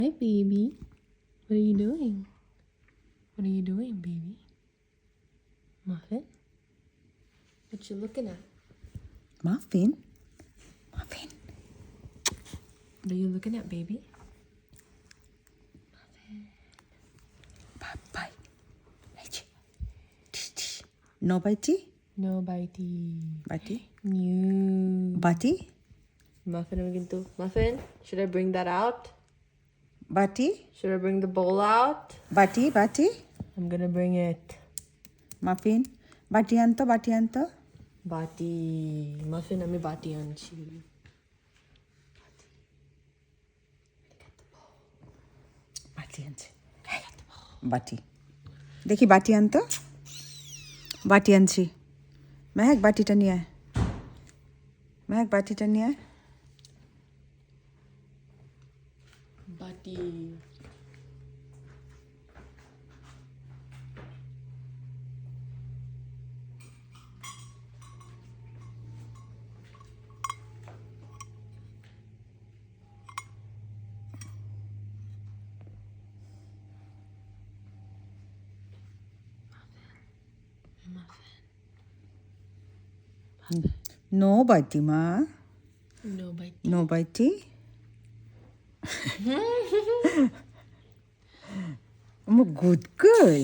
Hi, baby. What are you doing? What are you doing, baby? Muffin? What you looking at? Muffin? Muffin? What are you looking at, baby? Bye. No bitey? No bitey. Bitey? New. Butty? Muffin, are we going to... Muffin, should I bring that out? Butty? Should I bring the bowl out? Butty? I'm gonna bring it. Muffin? Bati anto? Bati. Muffin, আমি বাটি আনছি. বাটি আনছে বাটি দেখি বাটি আনতো বাটি আনছি মেহেক বাটিটা নিয়ে আয় মেহেক বাটিটা নিয়ে আয় বাটি. নো বাটি মা No bite. নো বাটি I'm a good girl.